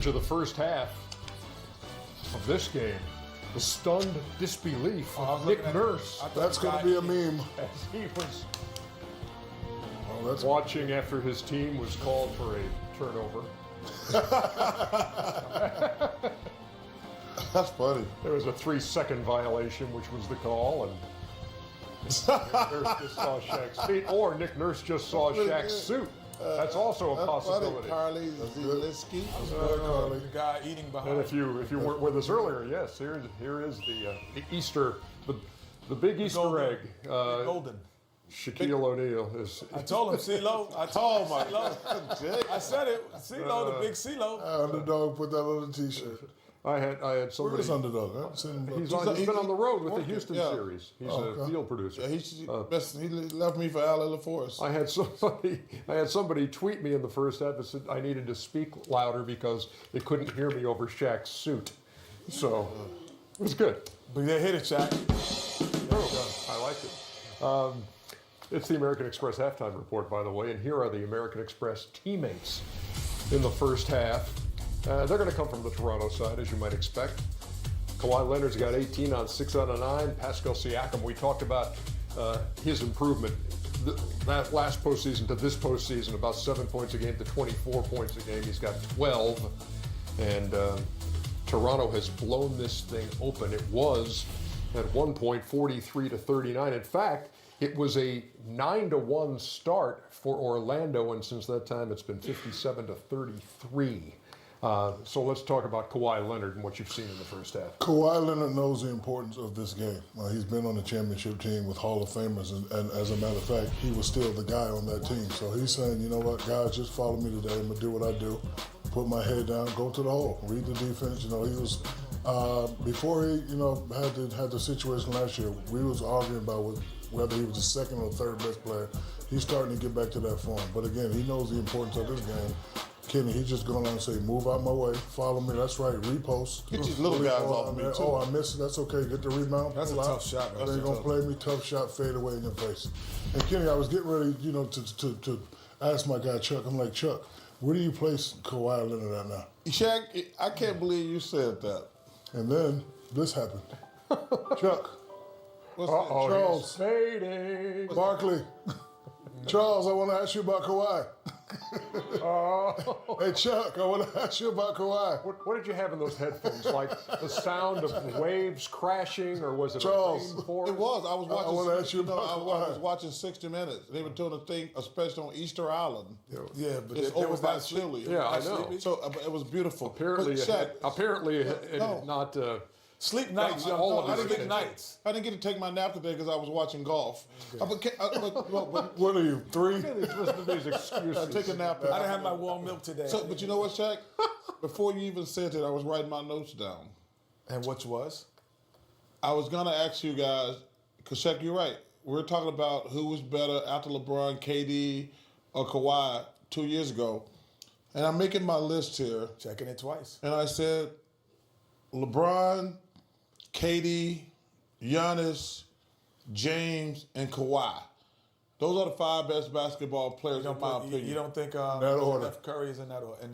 To the first half of this game, the stunned disbelief of Nick Nurse. That's going to be a meme. As he was watching after his team was called for a turnover. That's funny. There was a 3-second violation, which was the call, and Nick Nurse just saw Shaq's feet, or Nick Nurse just saw Shaq's suit. That's also a possibility. Carly Zielinski. The guy eating behind. And if you weren't with us earlier, yes, here is the Easter, the big Easter egg. Golden. Shaquille O'Neal is. I told him, CeeLo. I told him, I said it. CeeLo, the big CeeLo. Underdog put that on the T-shirt. I had somebody. Where's Underdog? I haven't seen him. He's been on the road with the Houston series. He's a field producer. Yeah, he left me for Al LaForce. I had somebody tweet me in the first half and said I needed to speak louder because they couldn't hear me over Shaq's suit. So it was good. But they hit it, Shaq. I liked it. It's the American Express halftime report, by the way, and here are the American Express teammates in the first half. They're going to come from the Toronto side, as you might expect. Kawhi Leonard's got 18 on 6 out of 9. Pascal Siakam, we talked about his improvement that last postseason to this postseason, about 7 points a game to 24 points a game. He's got 12, and Toronto has blown this thing open. It was, at one point, 43-39. In fact, it was a 9-1 start for Orlando, and since that time, it's been 57-33. So let's talk about Kawhi Leonard and what you've seen in the first half. Kawhi Leonard knows the importance of this game. He's been on the championship team with Hall of Famers, and as a matter of fact, he was still the guy on that team. So he's saying, you know what, guys, just follow me today. I'm going to do what I do. Put my head down, go to the hole, read the defense. He was, before he, had the situation last year, we was arguing about whether he was the second or third best player. He's starting to get back to that form. But again, he knows the importance of this game. Kenny, he's just going on and say, move out my way, follow me, that's right, repost. Get these little guys off me, too. Oh, I missed it, that's okay, get the rebound. That's a tough shot. They're going to play me, tough shot, fade away in your face. And Kenny, I was getting ready, to ask my guy Chuck, I'm like, Chuck, where do you place Kawhi Leonard at now? Shaq, I can't believe you said that. And then this happened. Chuck. What's Uh-oh, Charles. he's fading. Barkley. Charles, I want to ask you about Kawhi. Hey, Chuck, I want to ask you about Kawhi. What did you have in those headphones? Like the sound of waves crashing, or was it Charles, a rainforest? It was. I was watching. I want to ask you about I Kawhi. was watching 60 Minutes. They were doing a thing, a special on Easter Island. Yeah, but It's there over was by that Chile. Yeah, I know. So it was beautiful. Apparently, But Shaq, it did not. Sleep nights, No, young all of fellas. us Sleep did. nights. I didn't get to take my nap today because I was watching golf. What are you, 3? Listen to these excuses. Take a nap. I didn't have my warm milk today. So, but you know what, Shaq? Before you even said it, I was writing my notes down. And which was? I was gonna ask you guys, because Shaq, you're right. We're talking about who was better after LeBron, KD, or Kawhi 2 years ago. And I'm making my list here. Checking it twice. And I said, LeBron, KD, Giannis, James, and Kawhi. Those are the 5 best basketball players in my opinion. You don't think order. Steph Curry is in that order?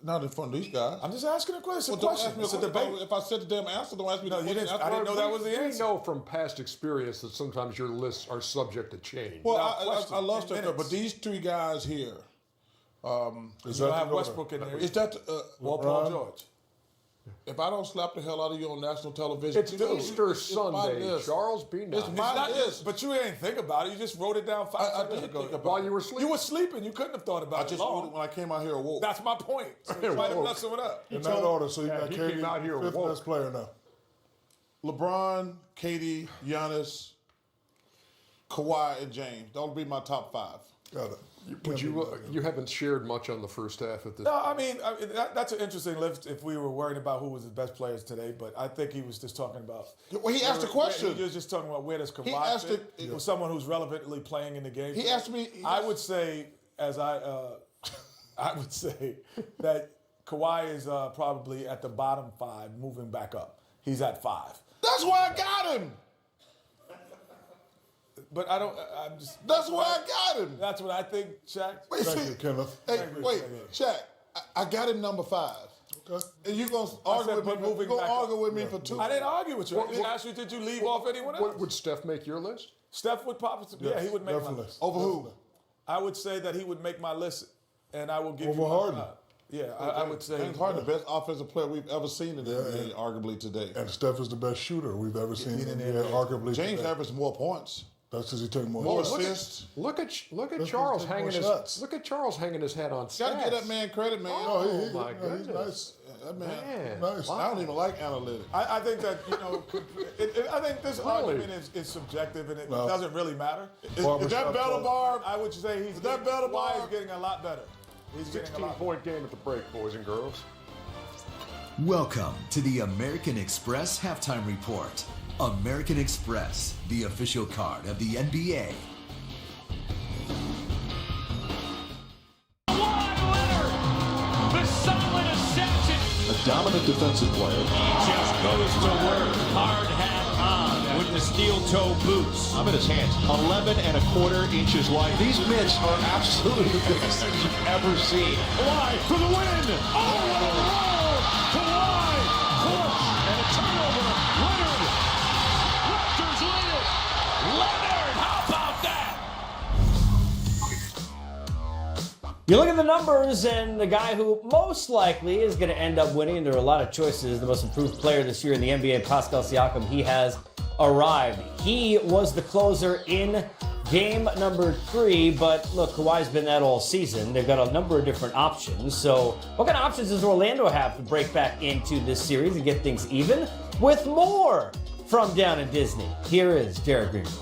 Not in front of these guys. I'm just asking a question. Well, don't ask me It's a if I- debate. If I said the damn answer, don't ask me. No, the you question. didn't. I didn't know that was the We answer. know from past experience that sometimes your lists are subject to change. Well, question. I lost 10 it, minutes. but these 3 guys here. You don't have Westbrook in there. Is that Or Paul George. if I don't slap the hell out of you on national television? It's Easter Sunday, list. Charles. Be nice. It's my list. But you ain't think about it. You just wrote it down 5 I seconds did ago. think about While you were sleeping. You were sleeping. You couldn't have thought about I it just long. wrote it when I came out here awoke. That's my point. So you might have woke. messing it up. In that order, so you Yeah, got he KD, came out here 5th woke. best player now. LeBron, KD, Giannis, Kawhi, and James. That'll be my top 5. Got it. But you haven't shared much on the first half at this. No, I mean that's an interesting list. If we were worried about who was the best players today, but I think he was just talking about. Well, he asked a question. He was just talking about where does He Kawhi asked fit it- with someone who's relevantly playing in the game. He asked me. I would say, I would say that Kawhi is probably at the bottom 5, moving back up. He's at 5. That's why I got him. But I don't. I'm just. That's why I got him. That's what I think, Shaq. Wait, Thank see- you, Kenneth. Hey, wait, Shaq. I got him number 5. And you're going to I argue said, with me, but moving you're going to back up. argue with me for 2. I didn't argue with you. I didn't ask you, did you leave off anyone else? Would Steph make your list? Steph would pop. Yeah, he would make my definitely. list. Over who? I would say that he would make my list, and I will give Over you Harden. Yeah, I would say. James Harden, the best offensive player we've ever seen in the NBA, arguably today. And Steph is the best shooter we've ever seen in the NBA, arguably. James today. averaged more points. That's because he took more More shots. assists. Look at Let's Charles take more hanging his shots. look at Charles hanging his head on stats. Got to give that man credit, man. Oh, my He's goodness. nice. That man. Man. Nice. I don't even like analytics. I think that, I think this argument is subjective, and it doesn't really matter. Is that better, Barb? I would say he's that better, Kawhi is Barb? getting a lot better. He's getting a lot better. 16-point game at the break, boys and girls. Welcome to the American Express Halftime Report. American Express, the official card of the NBA. The solid assassin. A dominant defensive player. He just goes to work. Hard hat on with the steel toe boots. I'm in his hands. 11.25 inches wide. These mitts are absolutely the biggest things you've ever seen. Kawhi for the win. Oh, what a roll. Kawhi. Push. And a turnover. Leonard. Raptors lead it. Leonard. How about that? You look at the numbers, and the guy who most likely is going to end up winning, and there are a lot of choices, the most improved player this year in the NBA, Pascal Siakam, he has arrived. He was the closer in game number 3, but look, Kawhi's been that all season. They've got a number of different options. So what kind of options does Orlando have to break back into this series and get things even? With more from down in Disney, here is Jared Greenberg.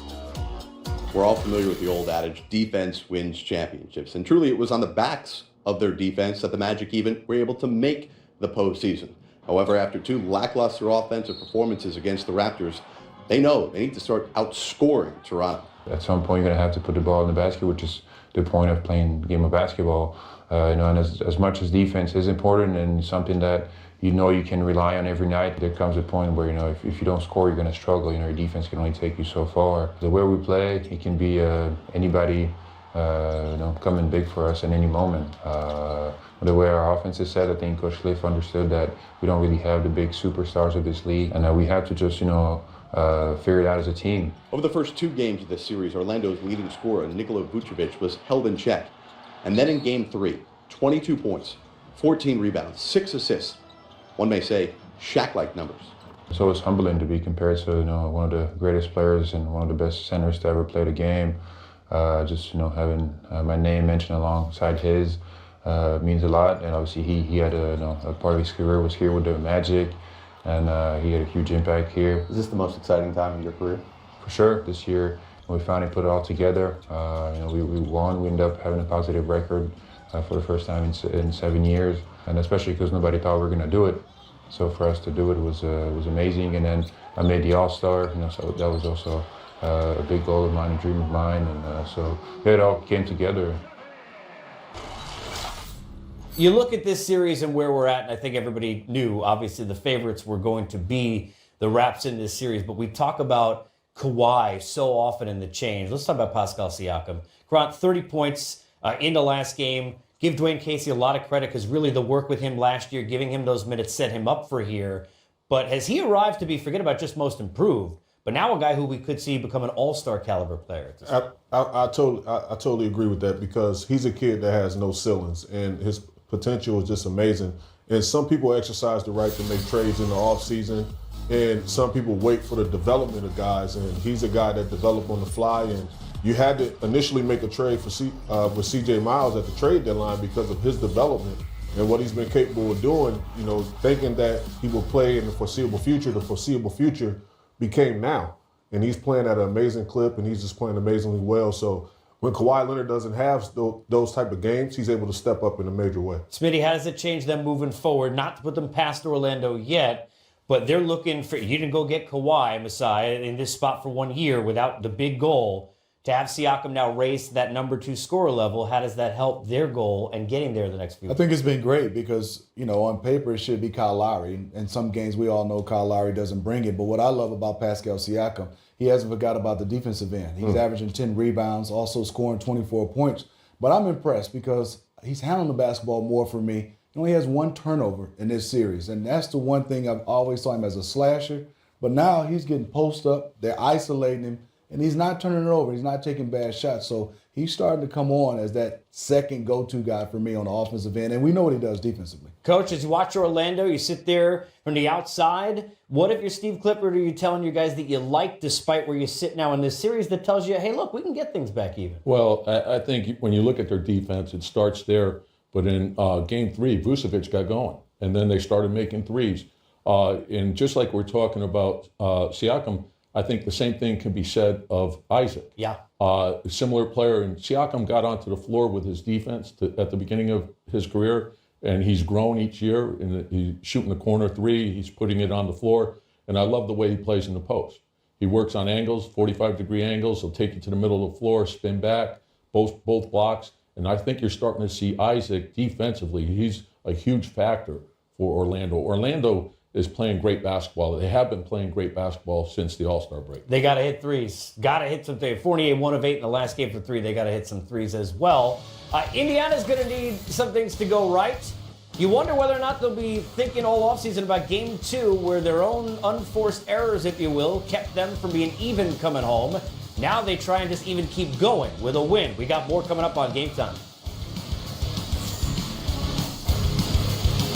We're all familiar with the old adage, defense wins championships. And truly, it was on the backs of their defense that the Magic even were able to make the postseason. However, after 2 lackluster offensive performances against the Raptors, they know they need to start outscoring Toronto. At some point, you're going to have to put the ball in the basket, which is the point of playing the game of basketball. And as much as defense is important and something that you can rely on every night, there comes a point where, if you don't score, you're going to struggle. Your defense can only take you so far. The way we play, it can be anybody, coming big for us at any moment. The way our offense is set, I think Coach Cliff understood that we don't really have the big superstars of this league, and we have to just, figure it out as a team. Over the first 2 games of this series, Orlando's leading scorer, Nikola Vucevic, was held in check. And then in Game 3, 22 points, 14 rebounds, 6 assists. One may say, Shaq-like numbers. So it's humbling to be compared to one of the greatest players and one of the best centers to ever play the game. Having my name mentioned alongside his means a lot. And obviously he had a part of his career was here with the Magic, and he had a huge impact here. Is this the most exciting time in your career? For sure. This year we finally put it all together. We won. We ended up having a positive record for the first time in 7 years, and especially because nobody thought we were going to do it. So for us to do it was amazing. And then I made the All-Star, so that was also a big goal of mine, a dream of mine, and so it all came together. You look at this series and where we're at, and I think everybody knew, obviously, the favorites were going to be the Raps in this series, but we talk about Kawhi so often in the change. Let's talk about Pascal Siakam. Grant, 30 points in the last game. Give Dwayne Casey a lot of credit because really the work with him last year, giving him those minutes, set him up for here. But has he arrived to be, forget about just most improved, but now a guy who we could see become an all-star caliber player? I totally agree with that because he's a kid that has no ceilings and his potential is just amazing. And some people exercise the right to make trades in the offseason, and some people wait for the development of guys, and he's a guy that developed on the fly. And you had to initially make a trade with C.J. Miles at the trade deadline because of his development and what he's been capable of doing, thinking that he will play in the foreseeable future. The foreseeable future became now. And he's playing at an amazing clip, and he's just playing amazingly well. So when Kawhi Leonard doesn't have those type of games, he's able to step up in a major way. Smitty, how does it change them moving forward? Not to put them past Orlando yet, but they're looking for, you didn't go get Kawhi, Messiah, in this spot for 1 year without the big goal. To have Siakam now raise to that number 2 scorer level, how does that help their goal and getting there the next few I think it's been great because, on paper it should be Kyle Lowry. In some games we all know Kyle Lowry doesn't bring it. But what I love about Pascal Siakam, he hasn't forgot about the defensive end. He's averaging 10 rebounds, also scoring 24 points. But I'm impressed because he's handling the basketball more for me He only has 1 turnover in this series, and that's the one thing I've always saw him as a slasher. But now he's getting post up, they're isolating him, and he's not turning it over. He's not taking bad shots. So he's starting to come on as that second go-to guy for me on the offensive end, and we know what he does defensively. Coach, as you watch Orlando, you sit there from the outside. What if you're Steve Clifford, are you telling your guys that you like despite where you sit now in this series that tells you, hey, look, we can get things back even? Well, I think when you look at their defense, it starts there. But in Game 3, Vucevic got going, and then they started making threes. And just like we're talking about Siakam, I think the same thing can be said of Isaac. Yeah. Similar player, and Siakam got onto the floor with his defense at the beginning of his career, and he's grown each year. And he's shooting the corner three, he's putting it on the floor, and I love the way he plays in the post. He works on angles, 45-degree angles. He'll take you to the middle of the floor, spin back, both blocks. And I think you're starting to see Isaac defensively. He's a huge factor for Orlando. Orlando is playing great basketball. They have been playing great basketball since the All-Star break. They got to hit threes. Got to hit some threes. Fournier, 1 of 8 in the last game for 3. They got to hit some threes as well. Indiana's going to need some things to go right. You wonder whether or not they'll be thinking all offseason about Game 2, where their own unforced errors, if you will, kept them from being even coming home. Now they try and just even keep going with a win. We got more coming up on Game Time.